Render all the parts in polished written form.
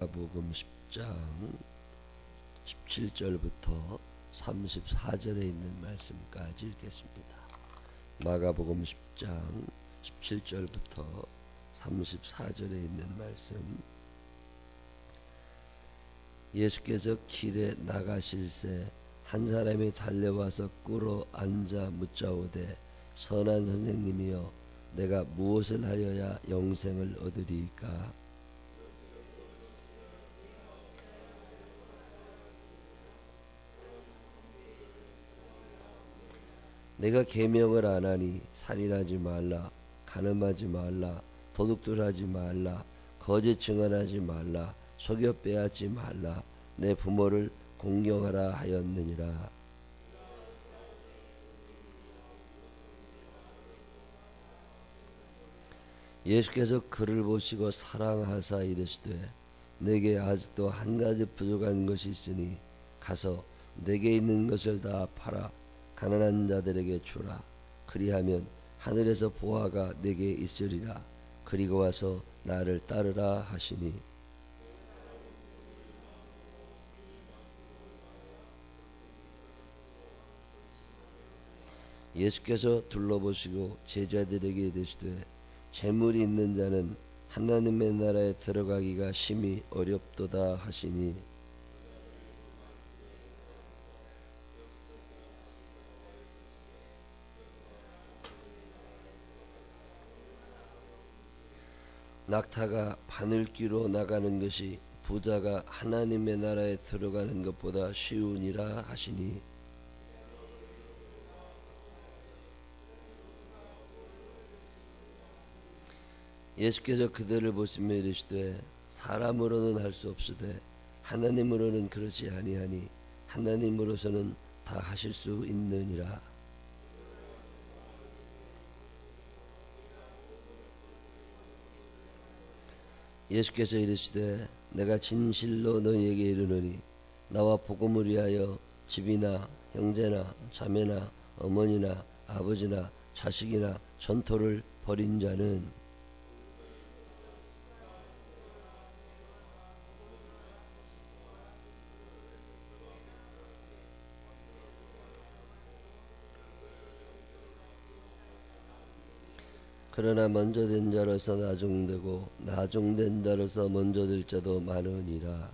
마가복음 10장 17절부터 34절에 있는 말씀까지 읽겠습니다. 마가복음 10장 17절부터 34절에 있는 말씀. 예수께서 길에 나가실새 한 사람이 달려와서 꿇어 앉아 묻자오되, 선한 선생님이여, 내가 무엇을 하여야 영생을 얻으리이까? 내가 계명을 안 하니 살인하지 말라, 간음하지 말라, 도둑질하지 말라, 거짓 증언하지 말라, 속여 빼앗지 말라, 내 부모를 공경하라 하였느니라. 예수께서 그를 보시고 사랑하사 이르시되, 내게 아직도 한 가지 부족한 것이 있으니 가서 내게 있는 것을 다 팔아 가난한 자들에게 주라. 그리하면 하늘에서 보화가 내게 있으리라. 그리고 와서 나를 따르라 하시니, 예수께서 둘러보시고 제자들에게 이르시되, 재물이 있는 자는 하나님의 나라에 들어가기가 심히 어렵도다 하시니, 낙타가 바늘귀로 나가는 것이 부자가 하나님의 나라에 들어가는 것보다 쉬우니라 하시니, 예수께서 그들을 보시며 이르시되, 사람으로는 할 수 없으되 하나님으로는 그렇지 아니하니 하나님으로서는 다 하실 수 있느니라. 예수께서 이르시되, 내가 진실로 너희에게 이르노니 나와 복음을 위하여 집이나 형제나 자매나 어머니나 아버지나 자식이나 전토를 벌인 자는 그러나 먼저 된 자로서 나중되고 나중된 자로서 먼저 될 자도 많으니라.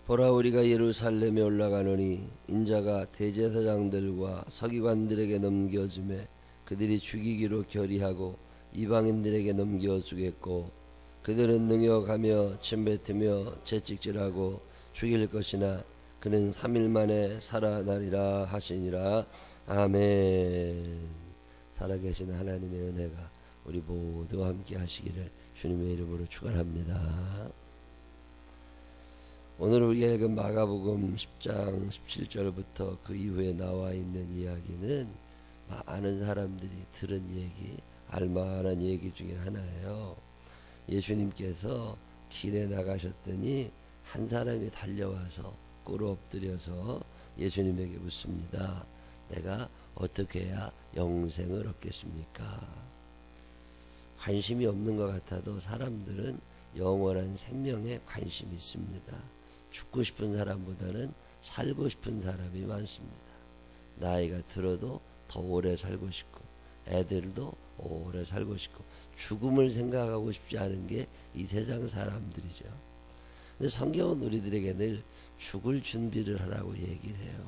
보라, 우리가 예루살렘에 올라가노니 인자가 대제사장들과 서기관들에게 넘겨주매 그들이 죽이기로 결의하고 이방인들에게 넘겨주겠고, 그들은 능욕하며 침뱉으며 채찍질하고 죽일 것이나 그는 3일 만에 살아나리라 하시니라. 아멘. 살아계신 하나님의 은혜가 우리 모두와 함께 하시기를 주님의 이름으로 축원합니다. 오늘 우리가 읽은 마가복음 10장 17절부터 그 이후에 나와 있는 이야기는 많은 사람들이 들은 얘기, 알만한 얘기 중에 하나예요. 예수님께서 길에 나가셨더니 한 사람이 달려와서 꿇어 엎드려서 예수님에게 묻습니다. 내가 어떻게 해야 영생을 얻겠습니까? 관심이 없는 것 같아도 사람들은 영원한 생명에 관심이 있습니다. 죽고 싶은 사람보다는 살고 싶은 사람이 많습니다. 나이가 들어도 더 오래 살고 싶고, 애들도 오래 살고 싶고, 죽음을 생각하고 싶지 않은 게 이 세상 사람들이죠. 근데 성경은 우리들에게 늘 죽을 준비를 하라고 얘기를 해요.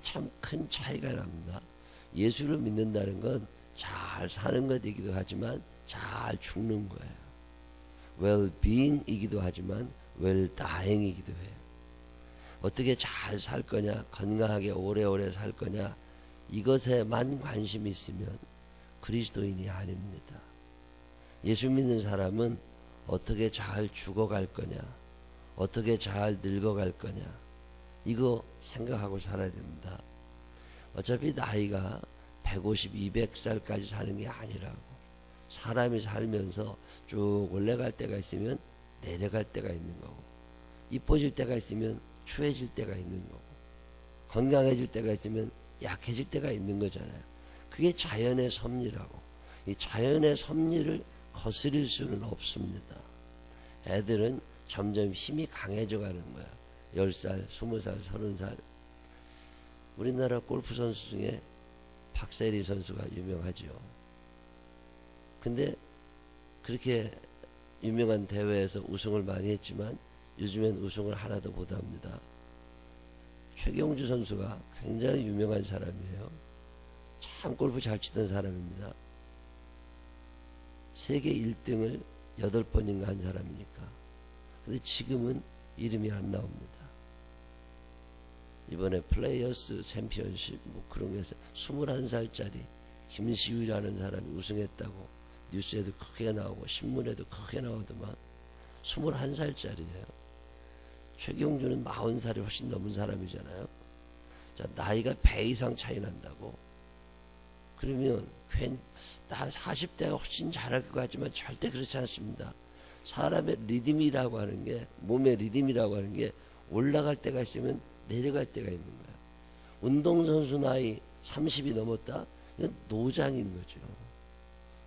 참 큰 차이가 납니다. 예수를 믿는다는 건 잘 사는 것이기도 하지만 잘 죽는 거예요. well-being이기도 하지만 well-dying이기도 해요. 어떻게 잘 살 거냐, 건강하게 오래오래 살 거냐, 이것에만 관심이 있으면 그리스도인이 아닙니다. 예수 믿는 사람은 어떻게 잘 죽어갈 거냐, 어떻게 잘 늙어갈 거냐, 이거 생각하고 살아야 됩니다. 어차피 나이가 150, 200살까지 사는 게 아니라고. 사람이 살면서 쭉 올라갈 때가 있으면 내려갈 때가 있는 거고, 이뻐질 때가 있으면 추해질 때가 있는 거고, 건강해질 때가 있으면 약해질 때가 있는 거잖아요. 그게 자연의 섭리라고. 이 자연의 섭리를 거스릴 수는 없습니다. 애들은 점점 힘이 강해져 가는 거야. 10살, 20살, 30살. 우리나라 골프 선수 중에 박세리 선수가 유명하죠. 근데 그렇게 유명한 대회에서 우승을 많이 했지만 요즘엔 우승을 하나도 못합니다. 최경주 선수가 굉장히 유명한 사람이에요. 참 골프 잘 치던 사람입니다. 세계 1등을 8번인가 한 사람이니까. 근데 지금은 이름이 안 나옵니다. 이번에 플레이어스 챔피언십 뭐 그런 게서 21살짜리 김시우라는 사람이 우승했다고 뉴스에도 크게 나오고 신문에도 크게 나오더만 21살짜리예요. 최경주는 40살이 훨씬 넘은 사람이잖아요. 자, 나이가 배 이상 차이 난다고. 그러면 나 40대가 훨씬 잘할 것 같지만 절대 그렇지 않습니다. 사람의 리듬이라고 하는 게, 몸의 리듬이라고 하는 게 올라갈 때가 있으면 내려갈 때가 있는 거야. 운동선수 나이 30이 넘었다? 이건 노장인 거죠.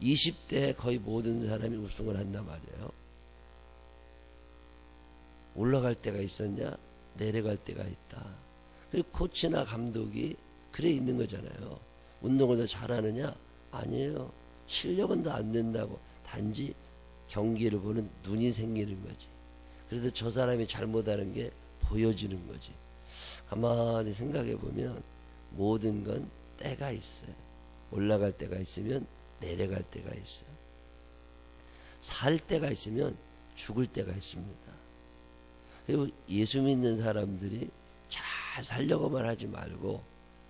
20대에 거의 모든 사람이 우승을 한단 말이에요. 올라갈 때가 있었냐? 내려갈 때가 있다. 그리고 코치나 감독이 그래 있는 거잖아요. 운동을 더 잘하느냐? 아니에요. 실력은 더 안 된다고. 단지 경기를 보는 눈이 생기는 거지. 그래도 저 사람이 잘못하는 게 보여지는 거지. 가만히 생각해 보면 모든 건 때가 있어요. 올라갈 때가 있으면 내려갈 때가 있어요. 살 때가 있으면 죽을 때가 있습니다. 그리고 예수 믿는 사람들이 잘 살려고만 하지 말고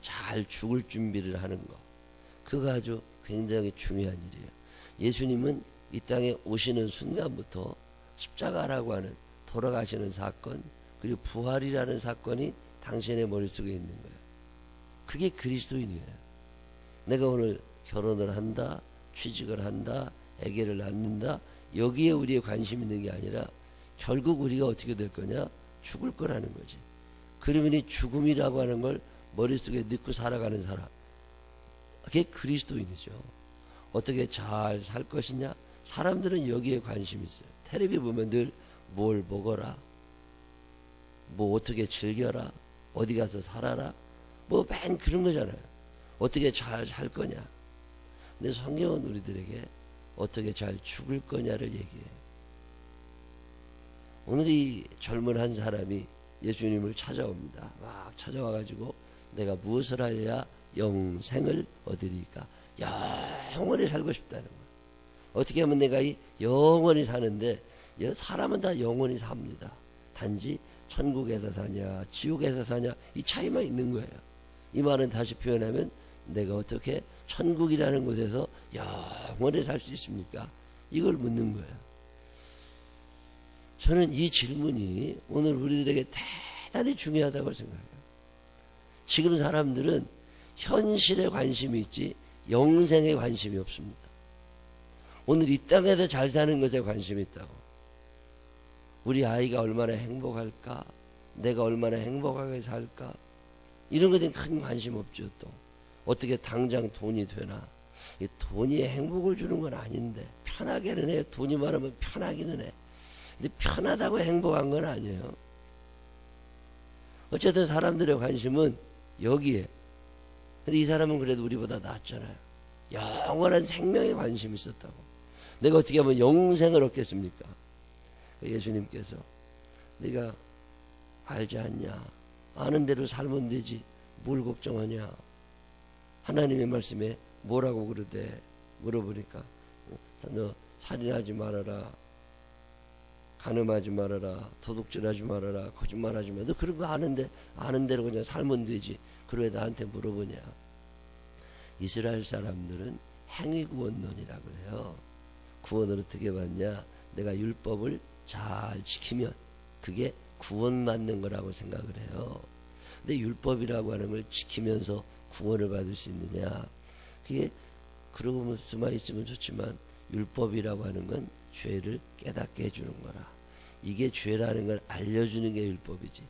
잘 죽을 준비를 하는 거. 그거 아주 굉장히 중요한 일이에요. 예수님은 이 땅에 오시는 순간부터 십자가라고 하는 돌아가시는 사건, 그리고 부활이라는 사건이 당신의 머릿속에 있는 거예요. 그게 그리스도인이에요. 내가 오늘 결혼을 한다, 취직을 한다, 아기를 낳는다, 여기에 우리의 관심이 있는 게 아니라 결국 우리가 어떻게 될 거냐? 죽을 거라는 거지. 그러면 이 죽음이라고 하는 걸 머릿속에 넣고 살아가는 사람, 그게 그리스도인이죠. 어떻게 잘 살 것이냐? 사람들은 여기에 관심이 있어요. 텔레비 보면 늘 뭘 먹어라, 뭐 어떻게 즐겨라, 어디 가서 살아라, 뭐 맨 그런 거잖아요. 어떻게 잘 살 거냐. 근데 성경은 우리들에게 어떻게 잘 죽을 거냐를 얘기해요. 오늘 이 젊은 한 사람이 예수님을 찾아옵니다. 막 찾아와가지고 내가 무엇을 하여야 영생을 얻으리까? 영원히 살고 싶다는 거예요. 어떻게 하면 내가 이 영원히 사는데, 사람은 다 영원히 삽니다. 단지 천국에서 사냐 지옥에서 사냐 이 차이만 있는 거예요. 이 말은 다시 표현하면 내가 어떻게 천국이라는 곳에서 영원히 살 수 있습니까? 이걸 묻는 거예요. 저는 이 질문이 오늘 우리들에게 대단히 중요하다고 생각해요. 지금 사람들은 현실에 관심이 있지 영생에 관심이 없습니다. 오늘 이 땅에서 잘 사는 것에 관심이 있다고. 우리 아이가 얼마나 행복할까? 내가 얼마나 행복하게 살까? 이런 것에 큰 관심 없죠. 또 어떻게 당장 돈이 되나? 이 돈이 행복을 주는 건 아닌데, 편하게는 해. 돈이 많으면 편하기는 해. 근데 편하다고 행복한 건 아니에요. 어쨌든 사람들의 관심은 여기에. 근데 이 사람은 그래도 우리보다 낫잖아요. 영원한 생명에 관심이 있었다고. 내가 어떻게 하면 영생을 얻겠습니까? 예수님께서 네가 알지 않냐? 아는 대로 살면 되지 뭘 걱정하냐? 하나님의 말씀에 뭐라고 그러대? 물어보니까 너 살인하지 말아라, 간음하지 말아라, 도둑질하지 말아라, 거짓말하지 말아라. 너 그런 거 아는데 아는 대로 그냥 살면 되지. 그래 나한테 물어보냐? 이스라엘 사람들은 행위구원론이라고 그래요. 구원을 어떻게 받냐? 내가 율법을 잘 지키면 그게 구원받는 거라고 생각을 해요. 근데 율법이라고 하는 걸 지키면서 구원을 받을 수 있느냐? 그게 그러고 수만 있으면 좋지만 율법이라고 하는 건 죄를 깨닫게 해주는 거라. 이게 죄라는 걸 알려주는 게 율법이지.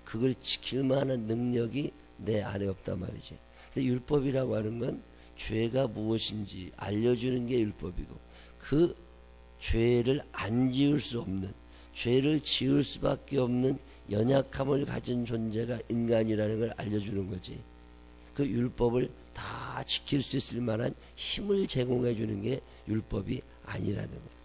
그걸 지킬 만한 능력이 내 안에 없단 말이지. 근데 율법이라고 하는 건 죄가 무엇인지 알려주는 게 율법이고, 그 죄를 안 지을 수 없는, 죄를 지을 수밖에 없는 연약함을 가진 존재가 인간이라는 걸 알려주는 거지. 그 율법을 다 지킬 수 있을 만한 힘을 제공해 주는 게 율법이 아니라는 거예요.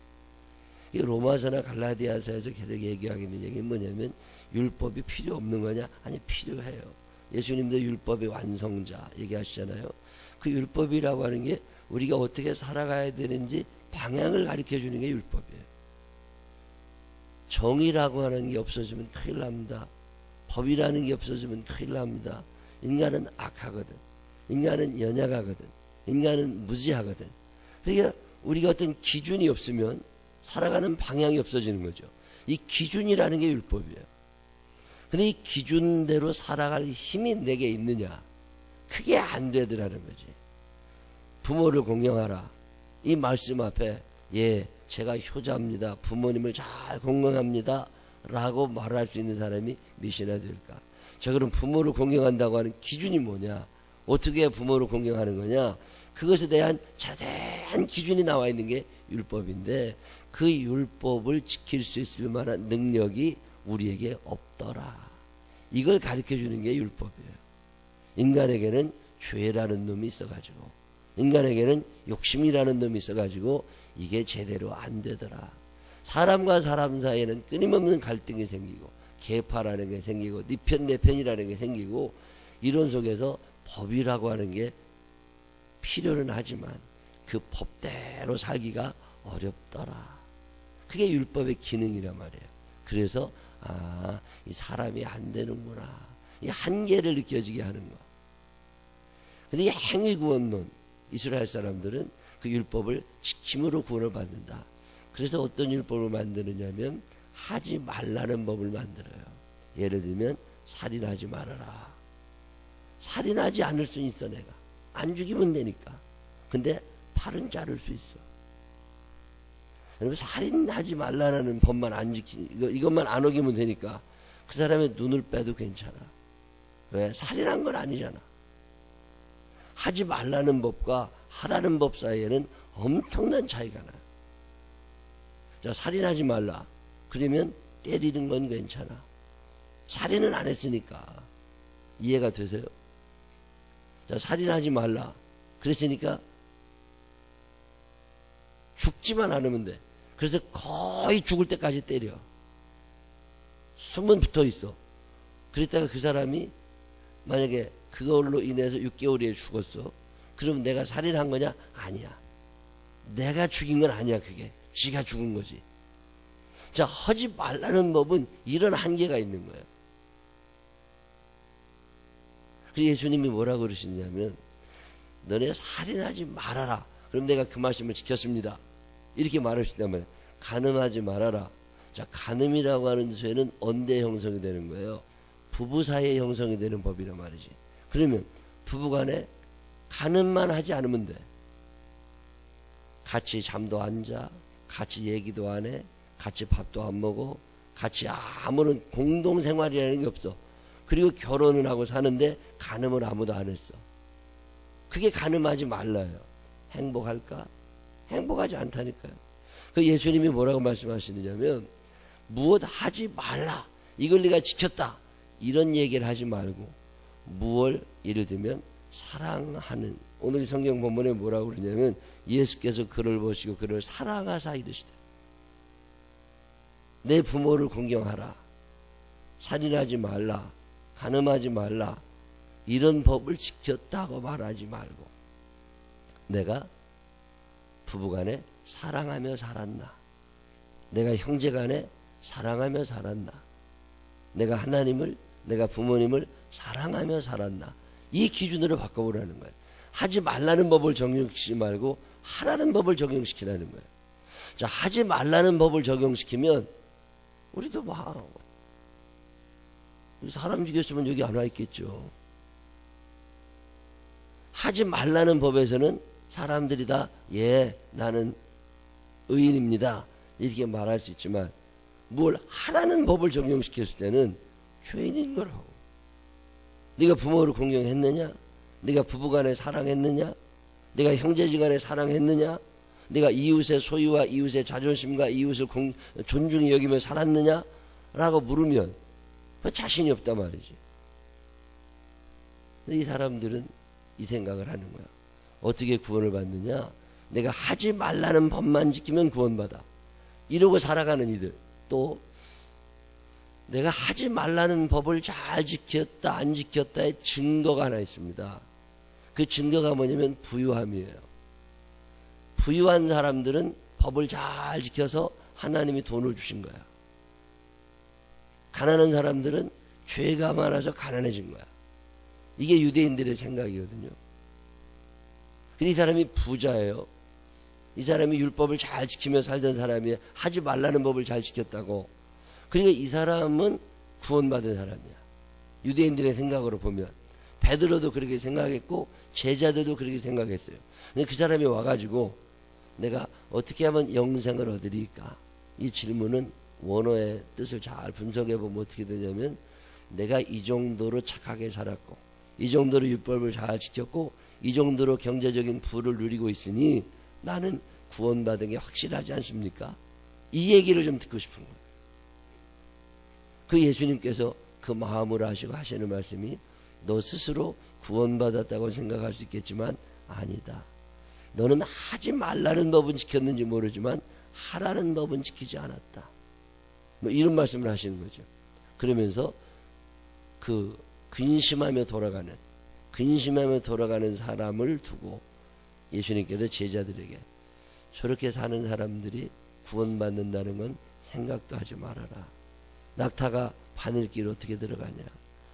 이 로마서나 갈라디아서에서 계속 얘기하고 있는 얘기는 뭐냐면, 율법이 필요 없는 거냐? 아니, 필요해요. 예수님도 율법의 완성자 얘기하시잖아요. 그 율법이라고 하는 게 우리가 어떻게 살아가야 되는지 방향을 가르쳐 주는 게 율법이에요. 정의라고 하는 게 없어지면 큰일 납니다. 법이라는 게 없어지면 큰일 납니다. 인간은 악하거든. 인간은 연약하거든. 인간은 무지하거든. 그러니까 우리가 어떤 기준이 없으면 살아가는 방향이 없어지는 거죠. 이 기준이라는 게 율법이에요. 근데 이 기준대로 살아갈 힘이 내게 있느냐? 그게 안 되더라는 거지. 부모를 공경하라. 이 말씀 앞에, 예, 제가 효자입니다. 부모님을 잘 공경합니다. 라고 말할 수 있는 사람이 몇이나 될까? 자, 그럼 부모를 공경한다고 하는 기준이 뭐냐? 어떻게 부모를 공경하는 거냐? 그것에 대한 자세한 기준이 나와 있는 게 율법인데, 그 율법을 지킬 수 있을 만한 능력이 우리에게 없더라. 이걸 가르쳐 주는 게 율법이에요. 인간에게는 죄라는 놈이 있어가지고, 인간에게는 욕심이라는 놈이 있어가지고 이게 제대로 안 되더라. 사람과 사람 사이에는 끊임없는 갈등이 생기고, 계파라는 게 생기고, 네 편 내 편이라는 게 생기고, 이런 속에서 법이라고 하는 게 필요는 하지만 그 법대로 살기가 어렵더라. 그게 율법의 기능이란 말이에요. 그래서 이 사람이 안 되는구나. 이 한계를 느껴지게 하는 거. 근데 이 행위구원론, 이스라엘 사람들은 그 율법을 지킴으로 구원을 받는다. 그래서 어떤 율법을 만드느냐면 하지 말라는 법을 만들어요. 예를 들면 살인하지 말아라. 살인하지 않을 수 있어. 내가 안 죽이면 되니까. 근데 팔은 자를 수 있어. 여러분, 살인하지 말라는 법만 안 이것만 안 어기면 되니까 그 사람의 눈을 빼도 괜찮아. 왜? 살인한 건 아니잖아. 하지 말라는 법과 하라는 법 사이에는 엄청난 차이가 나요. 자, 살인하지 말라. 그러면 때리는 건 괜찮아. 살인은 안 했으니까. 이해가 되세요? 자, 살인하지 말라. 그랬으니까 죽지만 않으면 돼. 그래서 거의 죽을 때까지 때려. 숨은 붙어 있어. 그랬다가 그 사람이 만약에 그걸로 인해서 6개월에 죽었어. 그러면 내가 살인한 거냐? 아니야. 내가 죽인 건 아니야. 그게 지가 죽은 거지. 자, 하지 말라는 법은 이런 한계가 있는 거예요. 그래서 예수님이 뭐라고 그러시냐면, 너네 살인하지 말아라. 그럼 내가 그 말씀을 지켰습니다. 이렇게 말하시다면, 간음하지 말아라. 자, 간음이라고 하는 죄는 언제 형성이 되는 거예요? 부부 사이에 형성이 되는 법이란 말이지. 그러면 부부간에 간음만 하지 않으면 돼. 같이 잠도 안 자, 같이 얘기도 안 해, 같이 밥도 안 먹어, 같이 아무런 공동생활이라는 게 없어. 그리고 결혼을 하고 사는데 간음을 아무도 안 했어. 그게 간음하지 말라요. 행복할까? 행복하지 않다니까요. 그 예수님이 뭐라고 말씀하시느냐면, 무엇 하지 말라. 이걸 네가 지켰다. 이런 얘기를 하지 말고, 무엇을 예를 들면 사랑하는, 오늘 성경 본문에 뭐라고 그러냐면, 예수께서 그를 보시고 그를 사랑하사 이르시되, 내 부모를 공경하라. 살인하지 말라. 간음하지 말라. 이런 법을 지켰다고 말하지 말고, 내가 부부간에 사랑하며 살았나? 내가 형제간에 사랑하며 살았나? 내가 하나님을, 내가 부모님을 사랑하며 살았나? 이 기준으로 바꿔보라는 거예요. 하지 말라는 법을 적용시키지 말고 하라는 법을 적용시키라는 거예요. 자, 하지 말라는 법을 적용시키면 우리도 우리 사람 죽였으면 여기 안 와 있겠죠. 하지 말라는 법에서는 사람들이 다, 예, 나는 의인입니다. 이렇게 말할 수 있지만, 뭘 하라는 법을 적용시켰을 때는 죄인인 거라고. 네가 부모를 공경했느냐? 네가 부부간에 사랑했느냐? 네가 형제지간에 사랑했느냐? 네가 이웃의 소유와 이웃의 자존심과 이웃을 존중히 여기며 살았느냐? 라고 물으면 자신이 없단 말이지. 이 사람들은 이 생각을 하는 거야. 어떻게 구원을 받느냐? 내가 하지 말라는 법만 지키면 구원받아. 이러고 살아가는 이들. 또 내가 하지 말라는 법을 잘 지켰다 안 지켰다의 증거가 하나 있습니다. 그 증거가 뭐냐면 부유함이에요. 부유한 사람들은 법을 잘 지켜서 하나님이 돈을 주신 거야. 가난한 사람들은 죄가 많아서 가난해진 거야. 이게 유대인들의 생각이거든요. 근데 이 사람이 부자예요. 이 사람이 율법을 잘 지키며 살던 사람이 하지 말라는 법을 잘 지켰다고. 그러니까 이 사람은 구원받은 사람이야. 유대인들의 생각으로 보면. 베드로도 그렇게 생각했고 제자들도 그렇게 생각했어요. 근데 그 사람이 와가지고 내가 어떻게 하면 영생을 얻으리까? 이 질문은 원어의 뜻을 잘 분석해보면 어떻게 되냐면 내가 이 정도로 착하게 살았고 이 정도로 율법을 잘 지켰고 이 정도로 경제적인 부를 누리고 있으니 나는 구원받은 게 확실하지 않습니까? 이 얘기를 좀 듣고 싶은 거예요. 그 예수님께서 그 마음으로 하시고 하시는 말씀이 너 스스로 구원받았다고 생각할 수 있겠지만 아니다. 너는 하지 말라는 법은 지켰는지 모르지만 하라는 법은 지키지 않았다. 뭐 이런 말씀을 하시는 거죠. 그러면서 그 근심하며 돌아가는 사람을 두고 예수님께서 제자들에게 저렇게 사는 사람들이 구원받는다는 건 생각도 하지 말아라. 낙타가 바늘길 어떻게 들어가냐.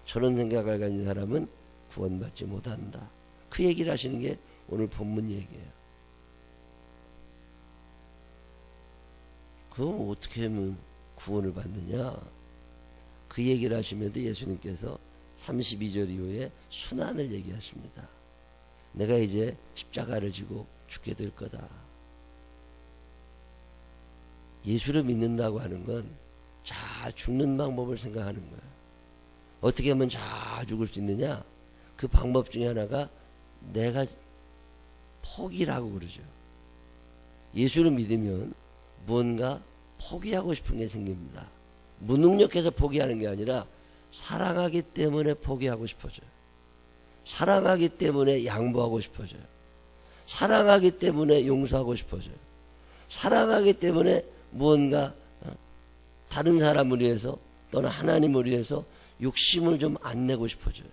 저런 생각을 가진 사람은 구원받지 못한다. 그 얘기를 하시는 게 오늘 본문 얘기예요. 그럼 어떻게 하면 구원을 받느냐? 그 얘기를 하시면서 예수님께서 32절 이후에 순환을 얘기하십니다. 내가 이제 십자가를 지고 죽게 될 거다. 예수를 믿는다고 하는 건 잘 죽는 방법을 생각하는 거야. 어떻게 하면 잘 죽을 수 있느냐? 그 방법 중에 하나가 내가 포기라고 그러죠. 예수를 믿으면 무언가 포기하고 싶은 게 생깁니다. 무능력해서 포기하는 게 아니라 사랑하기 때문에 포기하고 싶어져요. 사랑하기 때문에 양보하고 싶어져요. 사랑하기 때문에 용서하고 싶어져요. 사랑하기 때문에 무언가 다른 사람을 위해서 또는 하나님을 위해서 욕심을 좀 안 내고 싶어져요.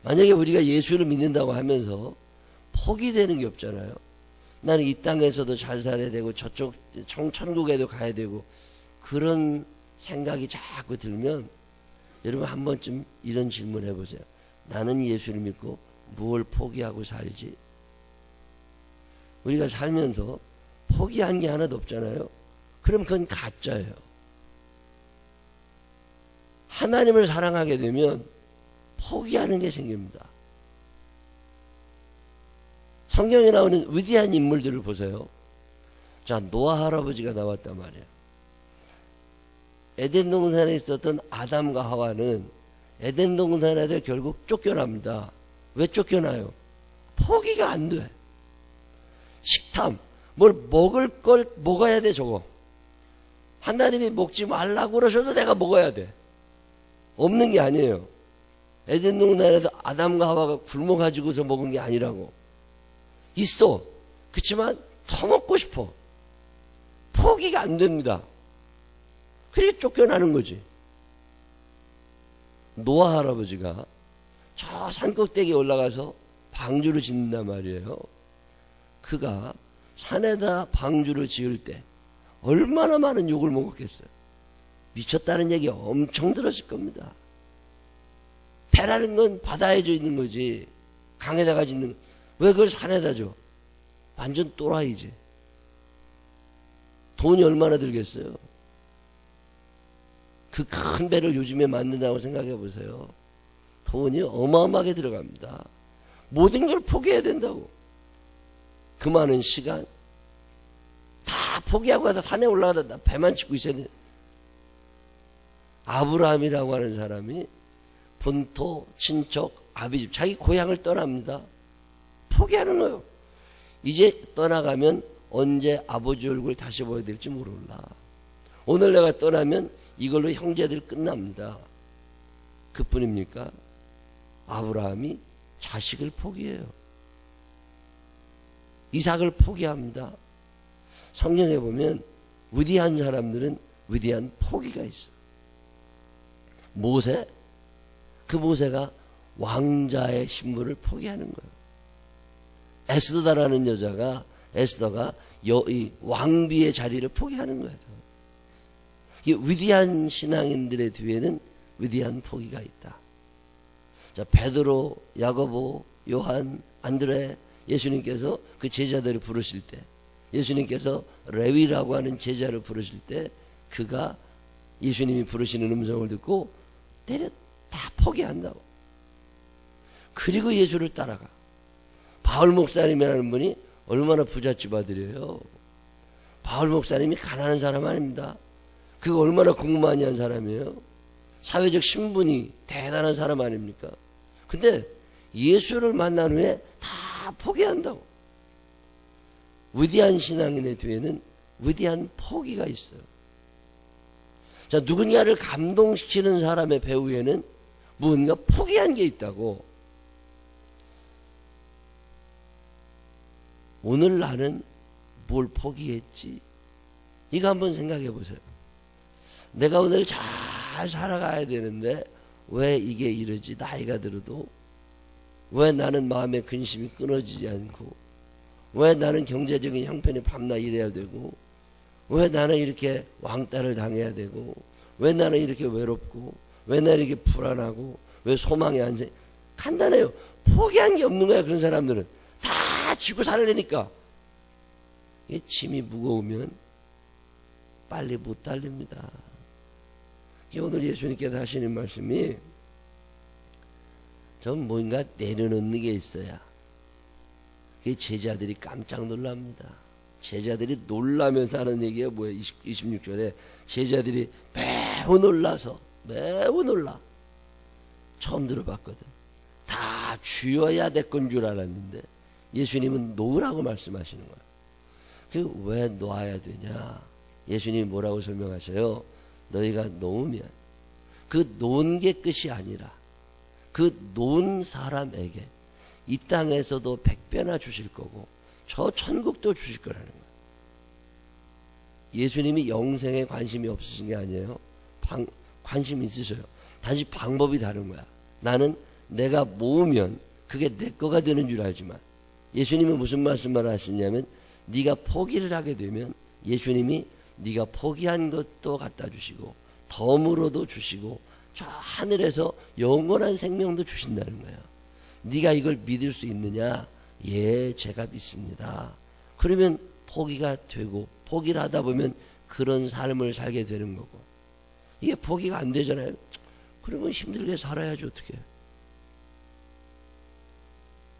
만약에 우리가 예수를 믿는다고 하면서 포기되는 게 없잖아요. 나는 이 땅에서도 잘 살아야 되고 저쪽 천국에도 가야 되고 그런 생각이 자꾸 들면 여러분 한 번쯤 이런 질문 해보세요. 나는 예수를 믿고 무엇을 포기하고 살지? 우리가 살면서 포기한 게 하나도 없잖아요. 그럼 그건 가짜예요. 하나님을 사랑하게 되면 포기하는 게 생깁니다. 성경에 나오는 위대한 인물들을 보세요. 자, 노아 할아버지가 나왔단 말이에요. 에덴 동산에 있었던 아담과 하와는 에덴 동산에서 결국 쫓겨납니다. 왜 쫓겨나요? 포기가 안 돼. 식탐, 뭘 먹을 걸 먹어야 돼, 저거. 하나님이 먹지 말라고 그러셔도 내가 먹어야 돼. 없는 게 아니에요. 에덴 동산에서 아담과 하와가 굶어가지고서 먹은 게 아니라고. 있어. 그렇지만 더 먹고 싶어. 포기가 안 됩니다. 그렇게 쫓겨나는 거지. 노아 할아버지가 저 산꼭대기에 올라가서 방주를 짓는단 말이에요. 그가 산에다 방주를 지을 때 얼마나 많은 욕을 먹었겠어요. 미쳤다는 얘기 엄청 들었을 겁니다. 배라는 건 바다에 져 있는 거지. 강에다가 짓는 거. 왜 그걸 산에다 줘? 완전 또라이지. 돈이 얼마나 들겠어요? 그 큰 배를 요즘에 만든다고 생각해 보세요. 돈이 어마어마하게 들어갑니다. 모든 걸 포기해야 된다고. 그 많은 시간 다 포기하고 가서 산에 올라가다 배만 찍고 있어야 돼. 아브라함이라고 하는 사람이 본토, 친척, 아비집, 자기 고향을 떠납니다. 포기하는 거예요. 이제 떠나가면 언제 아버지 얼굴 다시 보야 될지 모르라. 오늘 내가 떠나면 이걸로 형제들 끝납니다. 그뿐입니까? 아브라함이 자식을 포기해요. 이삭을 포기합니다. 성경에 보면 위대한 사람들은 위대한 포기가 있어. 모세, 그 모세가 왕자의 신분을 포기하는 거예요. 에스더라는 여자가, 에스더가 이 왕비의 자리를 포기하는 거예요. 이 위대한 신앙인들의 뒤에는 위대한 포기가 있다. 자, 베드로, 야고보, 요한, 안드레, 예수님께서 그 제자들을 부르실 때, 예수님께서 레위라고 하는 제자를 부르실 때, 그가 예수님이 부르시는 음성을 듣고 내려 다 포기한다고. 그리고 예수를 따라가. 바울 목사님이라는 분이 얼마나 부잣집 아들이에요. 바울 목사님이 가난한 사람 아닙니다. 그가 얼마나 공부 많이 한 사람이에요. 사회적 신분이 대단한 사람 아닙니까? 근데 예수를 만난 후에 다 포기한다고. 위대한 신앙인의 뒤에는 위대한 포기가 있어요. 자, 누군가를 감동시키는 사람의 배후에는 무언가 포기한 게 있다고. 오늘 나는 뭘 포기했지? 이거 한번 생각해 보세요. 내가 오늘 잘 살아가야 되는데 왜 이게 이러지? 나이가 들어도 왜 나는 마음의 근심이 끊어지지 않고, 왜 나는 경제적인 형편이 밤낮 일해야 되고, 왜 나는 이렇게 왕따를 당해야 되고, 왜 나는 이렇게 외롭고, 왜 나는 이렇게 불안하고, 왜 소망이 안 생? 간단해요. 포기한 게 없는 거야. 그런 사람들은 다 쥐고 살려니까. 이 짐이 무거우면 빨리 못 달립니다. 오늘 예수님께서 하시는 말씀이 좀 뭔가 내려놓는 게 있어야. 제자들이 깜짝 놀랍니다. 제자들이 놀라면서 하는 얘기가 뭐예요? 26절에 제자들이 매우 놀라서, 매우 놀라. 처음 들어봤거든. 다 쥐어야 될 건 줄 알았는데 예수님은 놓으라고 말씀하시는 거예요. 왜 놓아야 되냐? 예수님이 뭐라고 설명하셔요? 너희가 놓으면 그 놓은 게 끝이 아니라 그 놓은 사람에게 이 땅에서도 100배나 주실 거고 저 천국도 주실 거라는 거예요. 예수님이 영생에 관심이 없으신 게 아니에요. 관심이 있으셔요. 단지 방법이 다른 거야. 나는 내가 모으면 그게 내 거가 되는 줄 알지만 예수님은 무슨 말씀을 하시냐면 네가 포기를 하게 되면 예수님이 네가 포기한 것도 갖다 주시고 덤으로도 주시고 저 하늘에서 영원한 생명도 주신다는 거예요. 네가 이걸 믿을 수 있느냐? 예, 제가 믿습니다. 그러면 포기가 되고 포기를 하다 보면 그런 삶을 살게 되는 거고, 이게 포기가 안 되잖아요. 그러면 힘들게 살아야지 어떻게.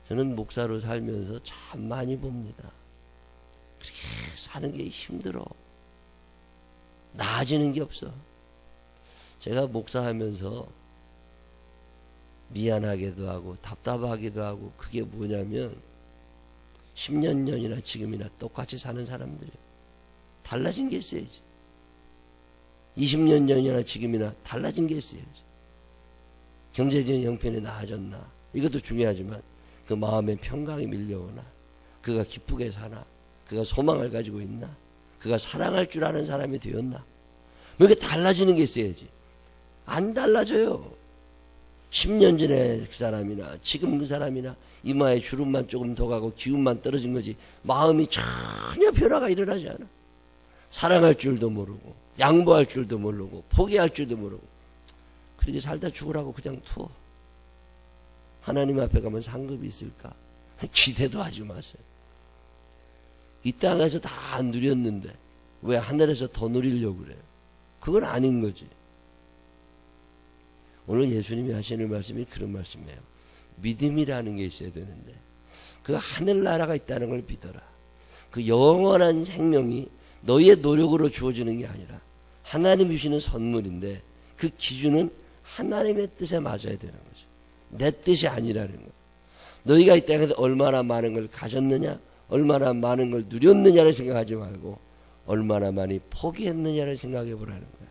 저는 목사로 살면서 참 많이 봅니다. 그렇게 사는 게 힘들어. 나아지는 게 없어. 제가 목사하면서 미안하기도 하고 답답하기도 하고, 그게 뭐냐면 10년 전이나 지금이나 똑같이 사는 사람들이에요. 달라진 게 있어야지. 20년 전이나 지금이나 달라진 게 있어야지. 경제적인 형편이 나아졌나? 이것도 중요하지만 그 마음의 평강이 밀려오나? 그가 기쁘게 사나? 그가 소망을 가지고 있나? 그가 사랑할 줄 아는 사람이 되었나? 뭐 이게 달라지는 게 있어야지. 안 달라져요. 10년 전에 그 사람이나 지금 그 사람이나 이마에 주름만 조금 더 가고 기운만 떨어진 거지 마음이 전혀 변화가 일어나지 않아. 사랑할 줄도 모르고 양보할 줄도 모르고 포기할 줄도 모르고 그렇게 살다 죽으라고 그냥 투어. 하나님 앞에 가면 상급이 있을까? 기대도 하지 마세요. 이 땅에서 다 누렸는데 왜 하늘에서 더 누리려고 그래요? 그건 아닌 거지. 오늘 예수님이 하시는 말씀이 그런 말씀이에요. 믿음이라는 게 있어야 되는데 그 하늘나라가 있다는 걸 믿어라. 그 영원한 생명이 너희의 노력으로 주어지는 게 아니라 하나님이 주시는 선물인데 그 기준은 하나님의 뜻에 맞아야 되는 거죠. 내 뜻이 아니라는 거. 너희가 이 땅에서 얼마나 많은 걸 가졌느냐, 얼마나 많은 걸 누렸느냐를 생각하지 말고 얼마나 많이 포기했느냐를 생각해 보라는 거야.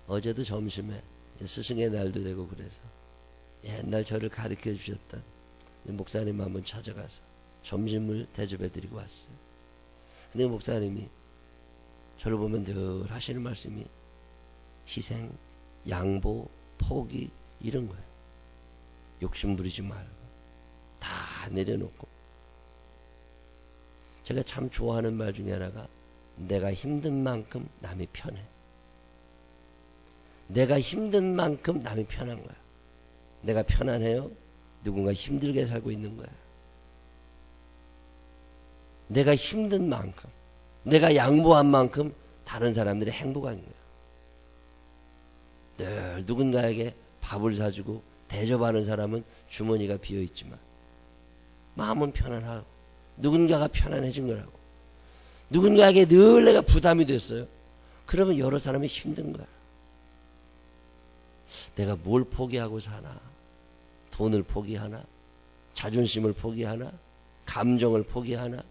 어제도 점심에 스승의 날도 되고 그래서 옛날 저를 가르쳐 주셨던 목사님 한번 찾아가서 점심을 대접해 드리고 왔어요. 근데 목사님이 저를 보면 늘 하시는 말씀이 희생, 양보, 포기 이런 거예요. 욕심 부리지 말고 다 내려놓고. 제가 참 좋아하는 말 중에 하나가 내가 힘든 만큼 남이 편해. 내가 힘든 만큼 남이 편한 거야. 내가 편안해요? 누군가 힘들게 살고 있는 거야. 내가 힘든 만큼, 내가 양보한 만큼 다른 사람들이 행복한 거야. 늘 누군가에게 밥을 사주고 대접하는 사람은 주머니가 비어있지만 마음은 편안하고 누군가가 편안해진 거라고. 누군가에게 늘 내가 부담이 됐어요. 그러면 여러 사람이 힘든 거야. 내가 뭘 포기하고 사나? 돈을 포기하나? 자존심을 포기하나? 감정을 포기하나?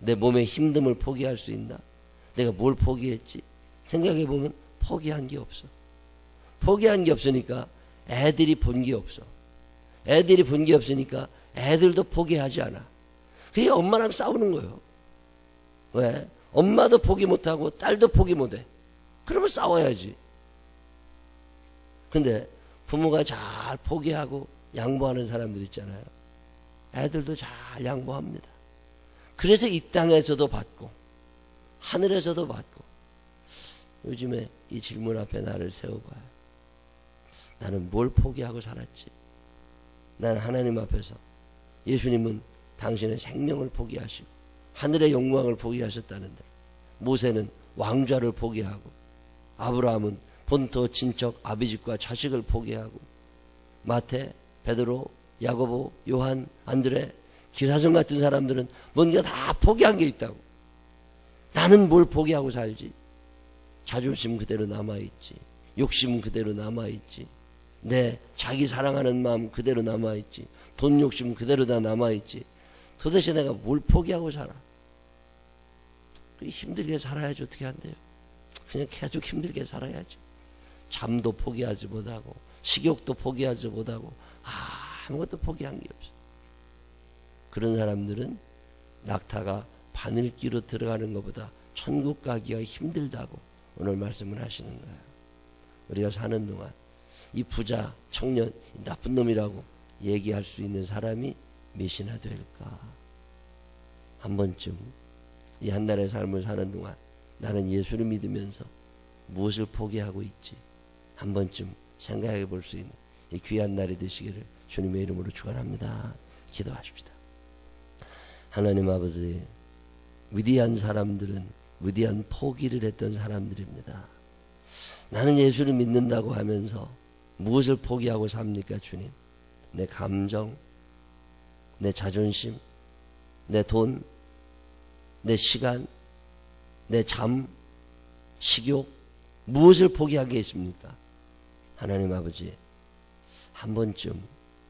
내 몸의 힘듦을 포기할 수 있나? 내가 뭘 포기했지? 생각해보면 포기한 게 없어. 포기한 게 없으니까 애들이 본 게 없어. 애들이 본 게 없으니까 애들도 포기하지 않아. 그게 엄마랑 싸우는 거예요. 왜? 엄마도 포기 못하고 딸도 포기 못해. 그러면 싸워야지. 근데 부모가 잘 포기하고 양보하는 사람들 있잖아요. 애들도 잘 양보합니다. 그래서 이 땅에서도 받고 하늘에서도 받고. 요즘에 이 질문 앞에 나를 세워봐요. 나는 뭘 포기하고 살았지? 나는 하나님 앞에서 예수님은 당신의 생명을 포기하시고 하늘의 영광을 포기하셨다는데, 모세는 왕좌를 포기하고 아브라함은 본토 친척 아비집과 자식을 포기하고, 마태, 베드로, 야고보, 요한, 안드레, 기사성 같은 사람들은 뭔가 다 포기한 게 있다고. 나는 뭘 포기하고 살지? 자존심 그대로 남아있지. 욕심 그대로 남아있지. 내 자기 사랑하는 마음 그대로 남아있지. 돈 욕심 그대로 다 남아있지. 도대체 내가 뭘 포기하고 살아? 힘들게 살아야지 어떻게 한대요? 그냥 계속 힘들게 살아야지. 잠도 포기하지 못하고 식욕도 포기하지 못하고 아무것도 포기한 게 없어. 그런 사람들은 낙타가 바늘귀로 들어가는 것보다 천국 가기가 힘들다고 오늘 말씀을 하시는 거예요. 우리가 사는 동안 이 부자 청년 나쁜 놈이라고 얘기할 수 있는 사람이 몇이나 될까? 한 번쯤 이 한 날의 삶을 사는 동안 나는 예수를 믿으면서 무엇을 포기하고 있지? 한 번쯤 생각해 볼 수 있는 이 귀한 날이 되시기를 주님의 이름으로 축원합니다. 기도하십시다. 하나님 아버지, 위대한 사람들은 위대한 포기를 했던 사람들입니다. 나는 예수를 믿는다고 하면서 무엇을 포기하고 삽니까, 주님? 내 감정, 내 자존심, 내 돈, 내 시간, 내 잠, 식욕, 무엇을 포기한 게 있습니까? 하나님 아버지, 한 번쯤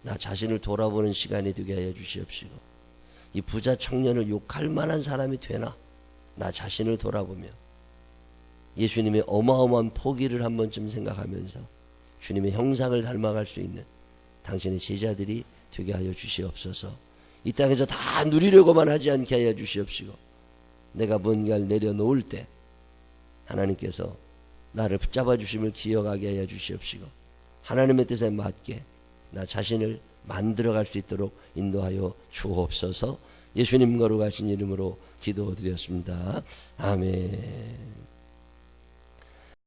나 자신을 돌아보는 시간이 되게 하여 주시옵시고, 이 부자 청년을 욕할 만한 사람이 되나? 나 자신을 돌아보며 예수님의 어마어마한 포기를 한 번쯤 생각하면서 주님의 형상을 닮아갈 수 있는 당신의 제자들이 되게 하여 주시옵소서. 이 땅에서 다 누리려고만 하지 않게 하여 주시옵시고, 내가 뭔가를 내려놓을 때 하나님께서 나를 붙잡아 주심을 기억하게 하여 주시옵시고, 하나님의 뜻에 맞게 나 자신을 만들어갈 수 있도록 인도하여 주옵소서. 예수님 거룩하신 이름으로 기도드렸습니다. 아멘.